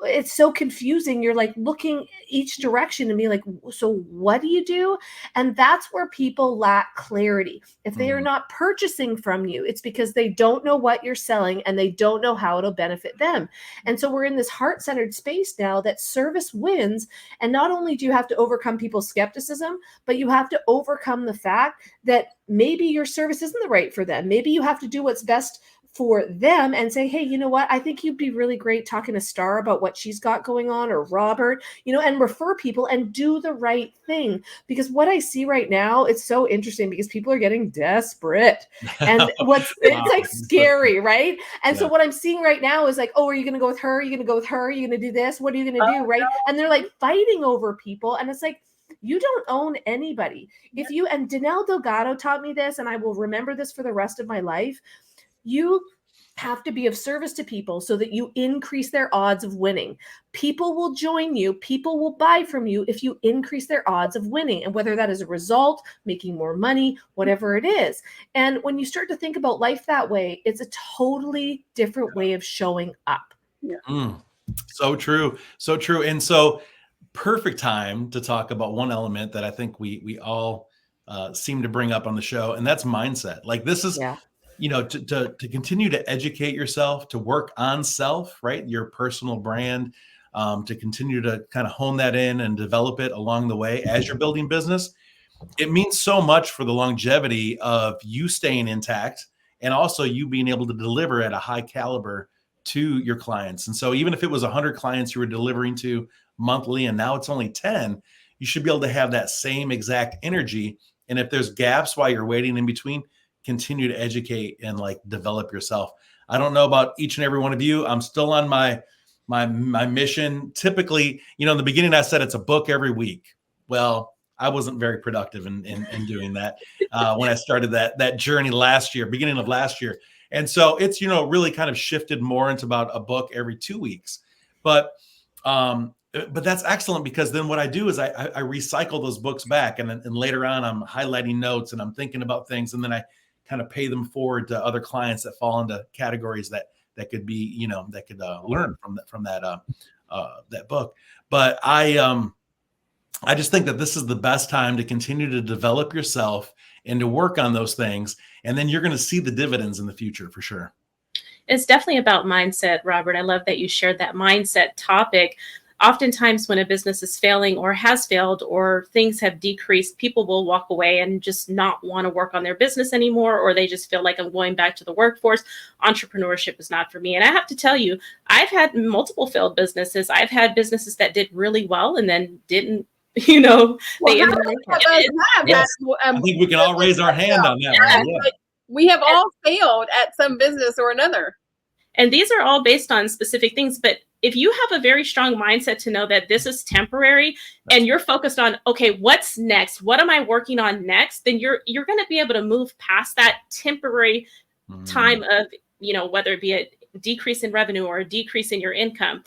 it's so confusing. You're like looking each direction and be like, so what do you do? And that's where people lack clarity. If they are not purchasing from you, it's because they don't know what you're selling and they don't know how it'll benefit them. And so we're in this heart-centered space now that service wins. And not only do you have to overcome people's skepticism, but you have to overcome the fact that maybe your service isn't the right for them. Maybe you have to do what's best for them and say, hey, you know what? I think you'd be really great talking to Starr about what she's got going on, or Robert, you know, and refer people and do the right thing. Because what I see right now, it's so interesting because people are getting desperate, and it's like scary, right? And so what I'm seeing right now is like, oh, are you going to go with her? Are you going to go with her? Are you going to do this? What are you going to do? Right. And they're like fighting over people. And it's like, you don't own anybody. If you, and Danelle Delgado taught me this, and I will remember this for the rest of my life. You have to be of service to people so that you increase their odds of winning. People will join you. People will buy from you if you increase their odds of winning. And whether that is a result, making more money, whatever it is. And when you start to think about life that way, it's a totally different way of showing up. So true. So true. And so perfect time to talk about one element that I think we all seem to bring up on the show, and that's mindset. Like this is, you know, to continue to educate yourself, to work on self, right? Your personal brand, to continue to kind of hone that in and develop it along the way as you're building business. It means so much for the longevity of you staying intact and also you being able to deliver at a high caliber to your clients. And so even if it was 100 clients you were delivering to monthly and now it's only 10, you should be able to have that same exact energy. And if there's gaps while you're waiting in between, continue to educate and like develop yourself. I don't know about each and every one of you. I'm still on my mission. Typically, in the beginning, I said it's a book every week. Well, I wasn't very productive in doing that when I started that journey beginning of last year. And so it's, really kind of shifted more into about a book every 2 weeks. But that's excellent, because then what I do is I recycle those books back, and later on I'm highlighting notes and I'm thinking about things, and then I kind of pay them forward to other clients that fall into categories that could be, that could learn from that book. But I just think that this is the best time to continue to develop yourself and to work on those things. And then you're going to see the dividends in the future for sure. It's definitely about mindset, Robert. I love that you shared that mindset topic. Oftentimes when a business is failing or has failed or things have decreased, people will walk away and just not want to work on their business anymore, or they just feel like, I'm going back to the workforce. Entrepreneurship is not for me. And I have to tell you, I've had multiple failed businesses. I've had businesses that did really well and then didn't. I think we can all raise our hand on that. Right? Yeah. We have all failed at some business or another. And these are all based on specific things. But if you have a very strong mindset to know that this is temporary and you're focused on, okay, what's next? What am I working on next? Then you're going to be able to move past that temporary time of, whether it be a decrease in revenue or a decrease in your income.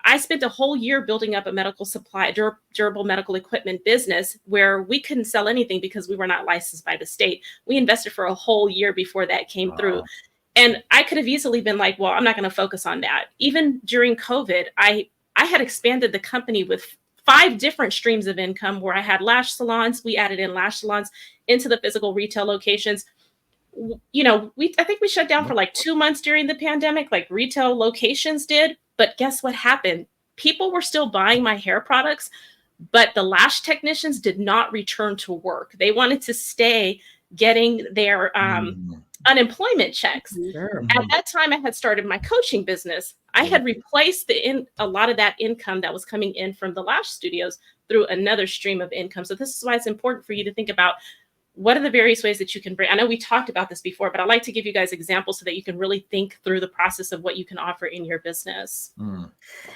I spent a whole year building up a medical supply, durable medical equipment business where we couldn't sell anything because we were not licensed by the state. We invested for a whole year before that came through. And I could have easily been like, well, I'm not going to focus on that. Even during COVID, I had expanded the company with 5 different streams of income where I had lash salons. We added in lash salons into the physical retail locations. I think we shut down for like 2 months during the pandemic, like retail locations did. But guess what happened? People were still buying my hair products, but the lash technicians did not return to work. They wanted to stay getting their unemployment checks. Sure. At that time, I had started my coaching business. I had replaced a lot of that income that was coming in from the lash studios through another stream of income. So this is why it's important for you to think about, what are the various ways that you can bring? I know we talked about this before, but I'd like to give you guys examples so that you can really think through the process of what you can offer in your business. Yeah.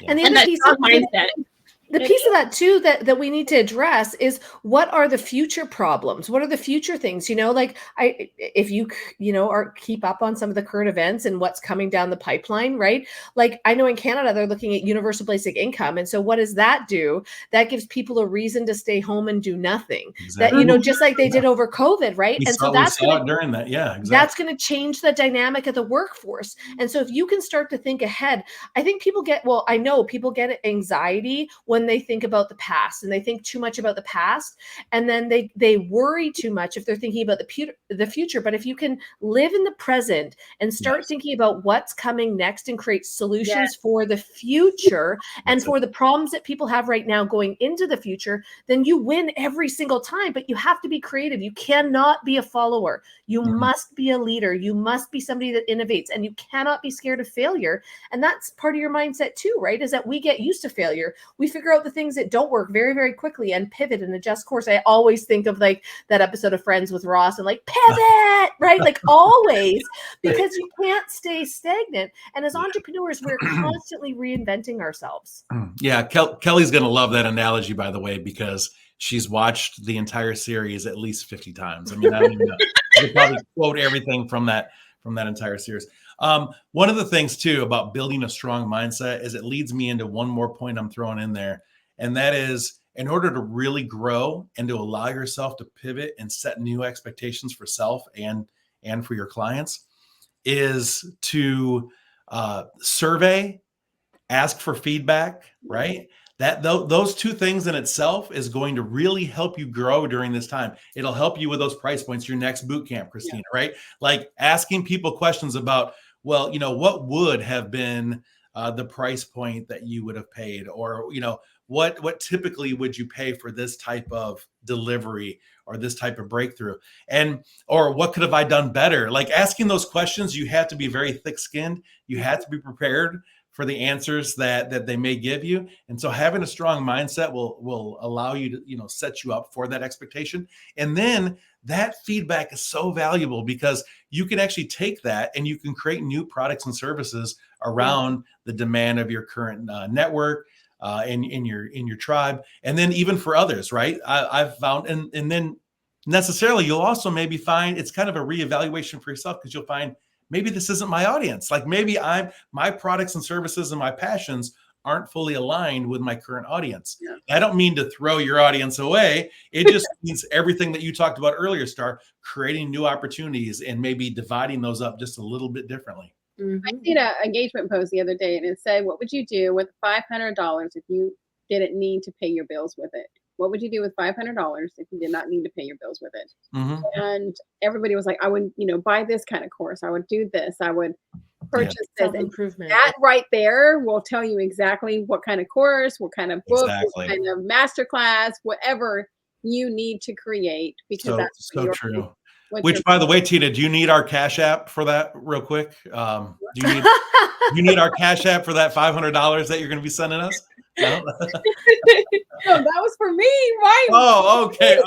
And the other piece of mindset. The piece of that too that we need to address is, what are the future problems? What are the future things? If you keep up on some of the current events and what's coming down the pipeline, right? Like I know in Canada they're looking at universal basic income, and so what does that do? That gives people a reason to stay home and do nothing. Exactly. That just like they did over COVID, right? We saw it during that. Yeah, exactly. That's going to change the dynamic of the workforce. And so if you can start to think ahead, I think people get anxiety when they think about the past, and they think too much about the past, and then they worry too much if they're thinking about the future. But if you can live in the present and start thinking about what's coming next and create solutions for the future and for the problems that people have right now going into the future, then you win every single time. But you have to be creative. You cannot be a follower. You must be a leader. You must be somebody that innovates, and you cannot be scared of failure. And that's part of your mindset too, right? Is that we get used to failure. We figure out the things that don't work very, very quickly and pivot and adjust course. I always think of like that episode of Friends with Ross and like pivot, right? Like always, because you can't stay stagnant. And as entrepreneurs, we're constantly reinventing ourselves. Yeah. Kelly's going to love that analogy, by the way, because she's watched the entire series at least 50 times. I mean, I don't even know. I could probably quote everything from that entire series. One of the things too about building a strong mindset is it leads me into one more point I'm throwing in there. And that is, in order to really grow and to allow yourself to pivot and set new expectations for self and for your clients, is to survey, ask for feedback, right? Those two things in itself is going to really help you grow during this time. It'll help you with those price points, your next boot camp, Christina, right? Like asking people questions about, well, what would have been the price point that you would have paid, or, what typically would you pay for this type of delivery or this type of breakthrough, or what could have I done better? Like asking those questions, you have to be very thick-skinned. You have to be prepared for the answers that they may give you. And so having a strong mindset will allow you to, set you up for that expectation. And then that feedback is so valuable because you can actually take that and you can create new products and services around the demand of your current network, in your tribe, and then even for others, right? I've found, and then necessarily you'll also maybe find it's kind of a reevaluation for yourself, because you'll find maybe this isn't my audience. Like maybe my products and services and my passions aren't fully aligned with my current audience. I don't mean to throw your audience away. It just means everything that you talked about earlier, Starr, creating new opportunities and maybe dividing those up just a little bit differently. I seen an engagement post the other day, and it said, what would you do with $500 if you didn't need to pay your bills with it? What would you do with $500 if you did not need to pay your bills with it? And everybody was like, I would, buy this kind of course. I would do this. I would purchase this. Improvement. That right there will tell you exactly what kind of course, what kind of book, what kind of masterclass, whatever you need to create. Because that's so true. Which, by the way, Tina, do you need our Cash App for that real quick? Do you need our Cash App for that $500 that you're going to be sending us? No? No, that was for me, right? Oh, okay.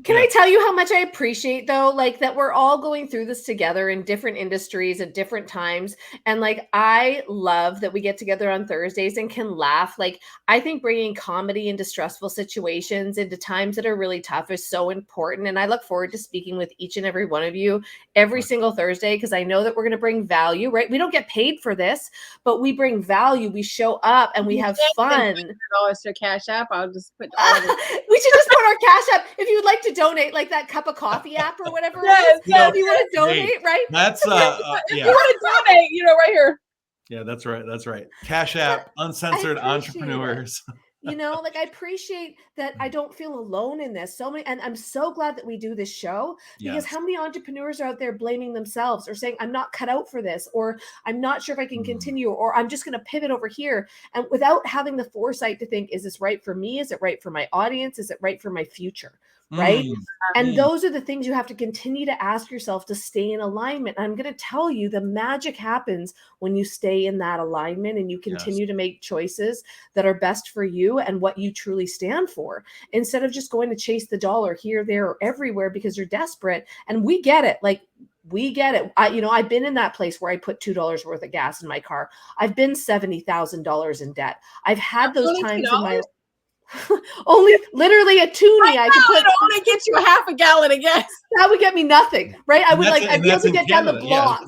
Can I tell you how much I appreciate, though, like that we're all going through this together in different industries at different times. And like, I love that we get together on Thursdays and can laugh. Like, I think bringing comedy into stressful situations, into times that are really tough, is so important. And I look forward to speaking with each and every one of you every single Thursday, because I know that we're going to bring value, right? We don't get paid for this, but we bring value. We show up and we have fun. $100 to Cash App. I'll just put we should just put our Cash App. If you'd like to donate, like that cup of coffee app or whatever. Yes, if you want to donate, right? That's if you want to donate, right here. Yeah, that's right. Cash App, Uncensored Entrepreneurs. Like I appreciate that I don't feel alone in this. And I'm so glad that we do this show, because how many entrepreneurs are out there blaming themselves or saying, I'm not cut out for this, or I'm not sure if I can continue, or I'm just going to pivot over here. And without having the foresight to think, is this right for me? Is it right for my audience? Is it right for my future? Right. And those are the things you have to continue to ask yourself to stay in alignment. And I'm going to tell you, the magic happens when you stay in that alignment and you continue to make choices that are best for you and what you truly stand for, instead of just going to chase the dollar here, there, or everywhere because you're desperate. And we get it. Like, we get it. I've been in that place where I put $2 worth of gas in my car. I've been $70,000 in debt. I've had those times in my only literally a toonie. I could put only get you a half a gallon of gas. That would get me nothing, right? I'd be able to get down the block.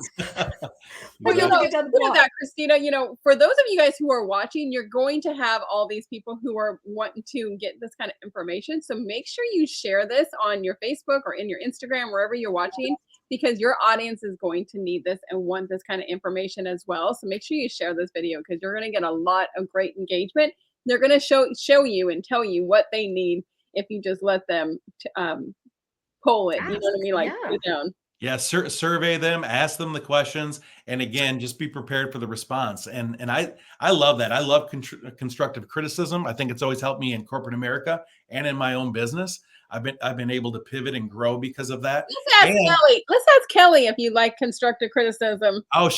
Well, that, Christina, for those of you guys who are watching, you're going to have all these people who are wanting to get this kind of information. So make sure you share this on your Facebook or in your Instagram, wherever you're watching, because your audience is going to need this and want this kind of information as well. So make sure you share this video, because you're going to get a lot of great engagement. They're going to show you and tell you what they need if you just let them poll it. You know what I mean? Like, put it down. Yeah, survey them, ask them the questions, and again, just be prepared for the response. And I love that. I love constructive criticism. I think it's always helped me in corporate America and in my own business. I've been able to pivot and grow because of that. Kelly. Let's ask Kelly if you like constructive criticism. Oh, are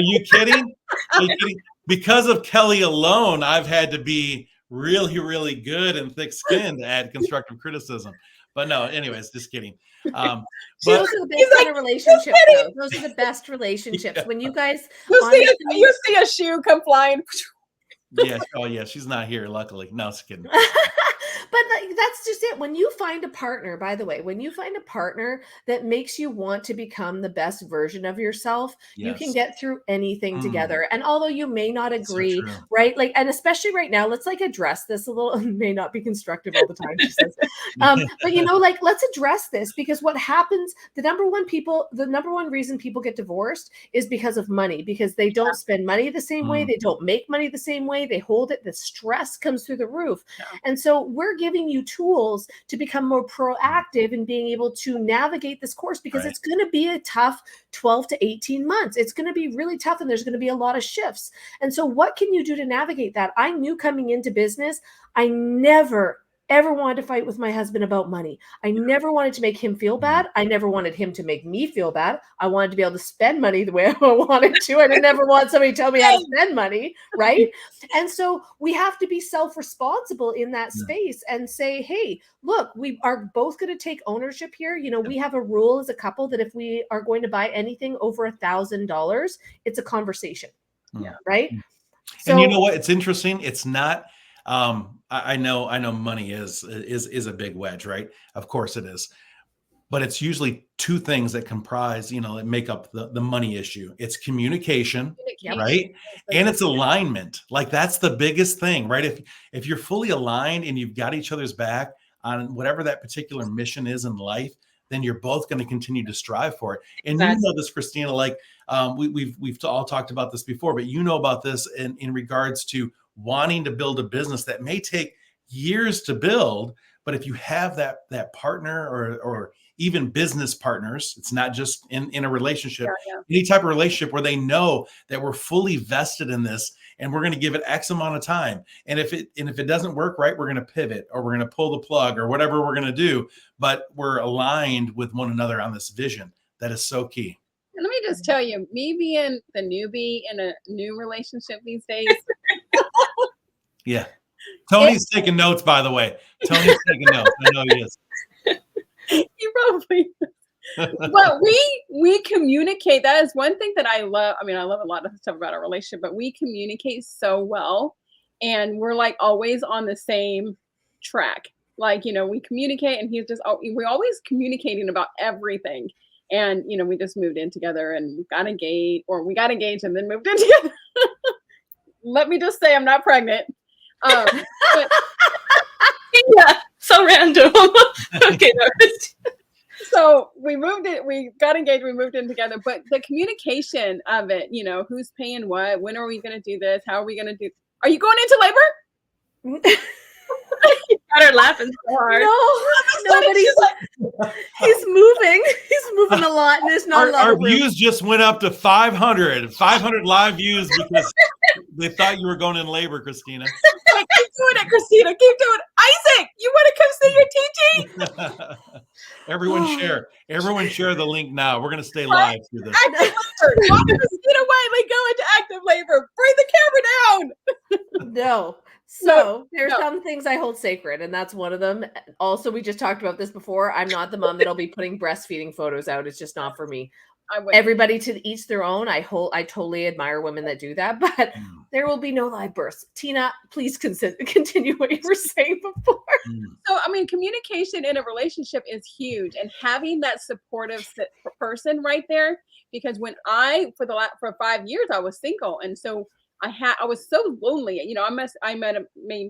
you kidding? Are you kidding? Because of Kelly alone, I've had to be really, really good and thick-skinned to add constructive criticism. But no, anyways, just kidding. Those are the best kind of relationships, though. Those are the best relationships. When you guys you see a shoe come flying. Yes. Oh, yeah. She's not here, luckily. No, just kidding. But that's just it. When you find a partner, by the way, when you find a partner that makes you want to become the best version of yourself, you can get through anything together. And although you may not agree, right? Like, and especially right now, let's like address this a little. May not be constructive all the time, she says. But let's address this, because what happens, the number one reason people get divorced is because of money, because they don't spend money the same way. They don't make money the same way. They hold it. The stress comes through the roof. And so we're giving you tools to become more proactive in being able to navigate this course, because it's going to be a tough 12 to 18 months. It's going to be really tough, and there's going to be a lot of shifts. And so what can you do to navigate that? I knew coming into business, I never, ever wanted to fight with my husband about money. I never wanted to make him feel bad. I never wanted him to make me feel bad. I wanted to be able to spend money the way I wanted to. I didn't ever want somebody to tell me how to spend money, right? And so we have to be self-responsible in that space and say, hey, look, we are both going to take ownership here. You know, we have a rule as a couple that if we are going to buy anything over $1,000, it's a conversation. Yeah. Right. So, and you know what? It's interesting. It's not, I know money is a big wedge, right? Of course it is. But it's usually two things that comprise, you know, that make up the money issue. It's communication, right? And it's alignment. Like that's the biggest thing, right? If you're fully aligned and you've got each other's back on whatever that particular mission is in life, then you're both going to continue to strive for it. And you know this, Christina, like we've all talked about this before, but you know about this in regards to wanting to build a business that may take years to build, but if you have that partner or even business partners, it's not just in a relationship, any type of relationship where they know that we're fully vested in this and we're going to give it X amount of time. And if it doesn't work right, we're going to pivot or we're going to pull the plug or whatever we're going to do, but we're aligned with one another on this vision. That is so key. And let me just tell you, me being the newbie in a new relationship these days. Yeah. Tony's taking notes, by the way. Tony's taking notes. I know he is. You probably. But we communicate. That is one thing that I love. I mean, I love a lot of stuff about our relationship, but we communicate so well. And we're like always on the same track. Like, you know, we communicate and he's just, we're always communicating about everything. And, you know, we just moved in together and we got engaged and then moved in together. Let me just say I'm not pregnant. But, yeah, so random. Okay. So we got engaged, we moved in together, but the communication of it, you know, who's paying what, when are we going to do this? How are we going to do? Are you going into labor? You got her laughing so hard. No, but he's moving a lot, and it's not our views just went up to 500 live views because they thought you were going in labor, Christina. Keep doing it, Christina. Keep doing it. Isaac, you want to come see your teaching? Everyone share the link now. We're going to stay live through this. Active labor. Watch Christina Wiley go into active labor. Bring the camera down. No. So there's some things I hold sacred, and that's one of them. Also, we just talked about this before. I'm not the mom that'll be putting breastfeeding photos out. It's just not for me. Everybody to each their own. I totally admire women that do that, but there will be no live births. Tina, please continue what you were saying before. So, I mean, communication in a relationship is huge, and having that supportive person right there. Because when for 5 years I was single, and so I was so lonely. You know, I met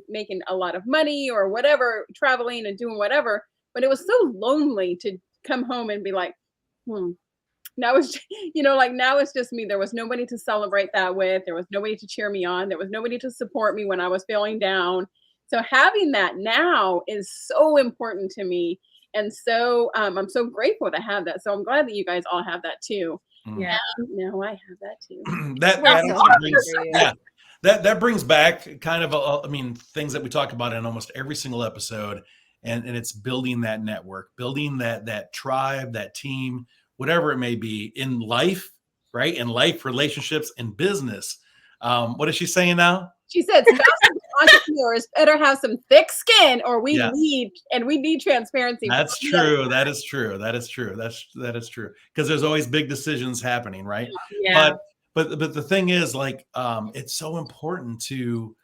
making a lot of money or whatever, traveling and doing whatever, but it was so lonely to come home and be like, Now it's, you know, like now it's just me. There was nobody to celebrate that with. There was nobody to cheer me on. There was nobody to support me when I was feeling down. So having that now is so important to me. And so I'm so grateful to have that. So I'm glad that you guys all have that too. Yeah. No, I have that too. that brings back kind of things that we talk about in almost every single episode. And it's building that network, building that tribe, that team, whatever it may be in life, right? In life, relationships, and business. What is she saying now? She said, entrepreneurs better have some thick skin, or we need transparency. That's true. That is true. That is true. That is true. Because there's always big decisions happening, right? Yeah. But the thing is, like, it's so important to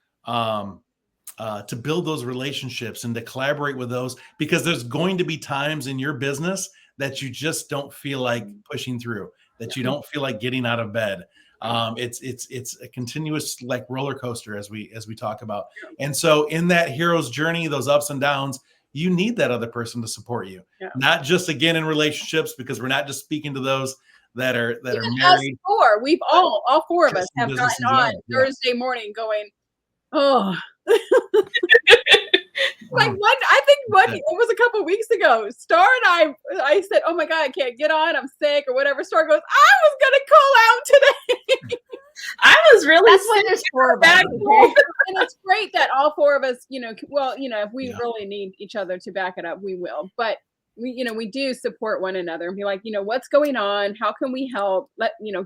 build those relationships and to collaborate with those, because there's going to be times in your business that you just don't feel like pushing through, that you don't feel like getting out of bed. It's a continuous like roller coaster as we talk about. And so in that hero's journey, those ups and downs, you need that other person to support you. Yeah. Not just again in relationships, because we're not just speaking to those that are married. We've all four of us have gotten on Thursday morning going, oh. Like it was a couple of weeks ago. Starr and I said, "Oh my God, I can't get on. I'm sick or whatever." Starr goes, "I was gonna call out today." I was really That's when there's 4 of us. it's great that all four of us, if we really need each other to back it up, we will. But we do support one another and be like, what's going on? How can we help?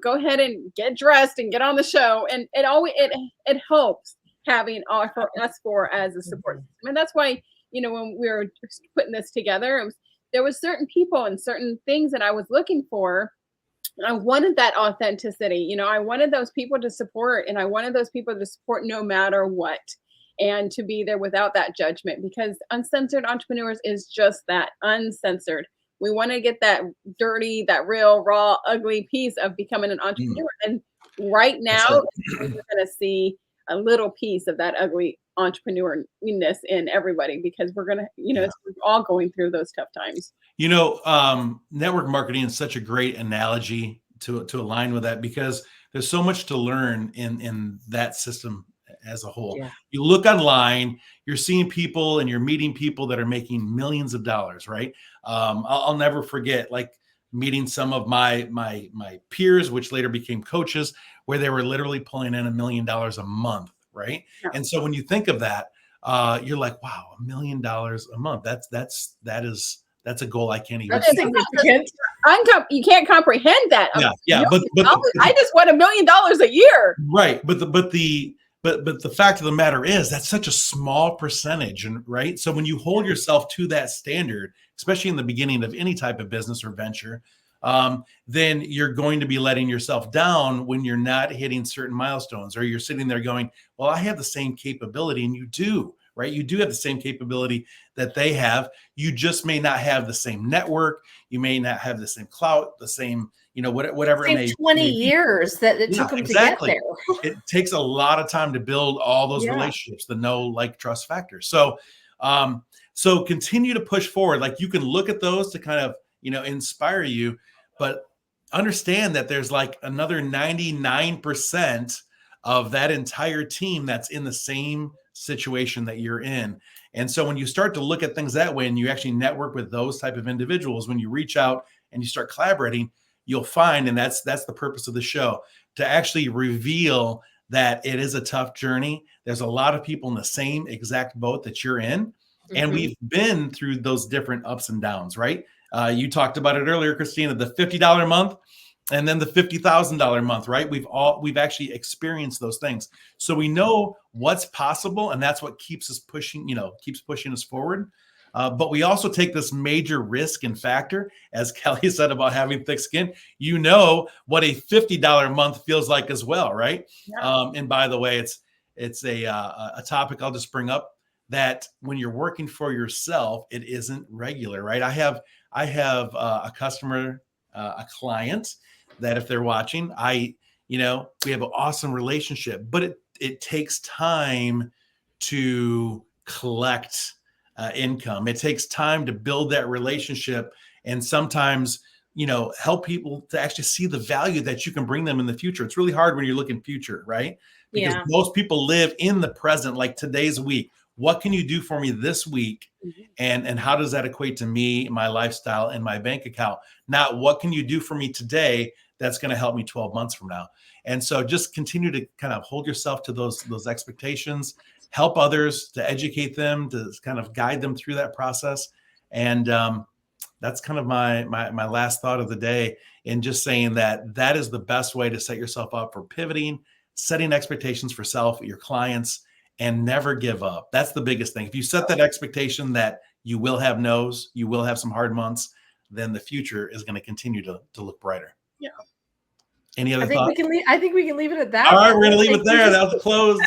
Go ahead and get dressed and get on the show. And it helps having us four as a support system. And that's why, when we were putting this together, there was certain people and certain things that I was looking for. I wanted that authenticity. I wanted those people to support, and I wanted those people to support no matter what, and to be there without that judgment, because Uncensored Entrepreneurs is just that, uncensored. We want to get that dirty, that real, raw, ugly piece of becoming an entrepreneur. And right now, we're going to see a little piece of that ugly entrepreneurness in everybody, because we're going to, we're all going through those tough times. Network marketing is such a great analogy to align with that, because there's so much to learn in that system as a whole. Yeah. You look online, you're seeing people and you're meeting people that are making millions of dollars, right? I'll never forget, like, meeting some of my peers, which later became coaches, where they were literally pulling in $1 million a month, right? Yeah. And so when you think of that, you're like, wow, $1 million a month. That's a goal I can't even. That's significant. You can't comprehend that. Yeah. But I just want $1 million a year. Right. But the fact of the matter is, that's such a small percentage, and right. So when you hold yourself to that standard, especially in the beginning of any type of business or venture, then you're going to be letting yourself down when you're not hitting certain milestones, or you're sitting there going, well, I have the same capability, and you do. Right? You do have the same capability that they have. You just may not have the same network. You may not have the same clout, the same, whatever it may be. 20 years that it took them to get there. It takes a lot of time to build all those relationships, the know, like, trust factors. So continue to push forward. Like, you can look at those to kind of, inspire you, but understand that there's like another 99% of that entire team that's in the same situation that you're in. And so when you start to look at things that way, and you actually network with those type of individuals, when you reach out and you start collaborating, you'll find, and that's the purpose of the show, to actually reveal that it is a tough journey. There's a lot of people in the same exact boat that you're in. Mm-hmm. And we've been through those different ups and downs, right? You talked about it earlier, Christina, the $50 a month, and then the $50,000 a month, right? We've actually experienced those things. So we know what's possible, and that's what keeps us pushing, keeps pushing us forward. But we also take this major risk and factor, as Kelly said about having thick skin. What a $50 a month feels like as well, right? Yeah. And by the way, it's a topic I'll just bring up, that when you're working for yourself, it isn't regular, right? I have a customer, a client, that if they're watching, we have an awesome relationship, but it takes time to collect income. It takes time to build that relationship, and sometimes, help people to actually see the value that you can bring them in the future. It's really hard when you're looking future, right? Because most people live in the present, like today's week. What can you do for me this week? Mm-hmm. And how does that equate to me, my lifestyle, and my bank account? Not what can you do for me today that's going to help me 12 months from now. And so just continue to kind of hold yourself to those expectations, help others, to educate them, to kind of guide them through that process. And that's kind of my last thought of the day, in just saying that is the best way to set yourself up for pivoting, setting expectations for self, your clients, and never give up. That's the biggest thing. If you set that expectation that you will have no's, you will have some hard months, then the future is going to continue to look brighter. Yeah. Any other thoughts? I think we can leave it at that. All right, we're going to leave it there. That was the close.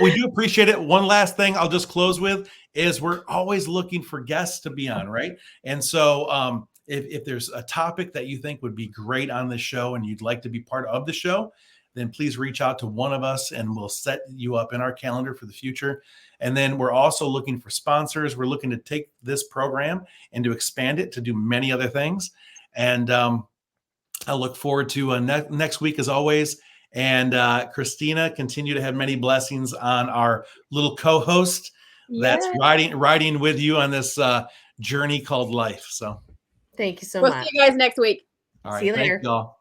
We do appreciate it. One last thing I'll just close with is, we're always looking for guests to be on, right? And so if there's a topic that you think would be great on this show and you'd like to be part of the show, then please reach out to one of us and we'll set you up in our calendar for the future. And then we're also looking for sponsors. We're looking to take this program and to expand it to do many other things. And I look forward to next week, as always. And Christina, continue to have many blessings on our little co-host that's riding with you on this journey called life. So thank you so much. We'll see you guys next week. All right, see you later. Thank y'all.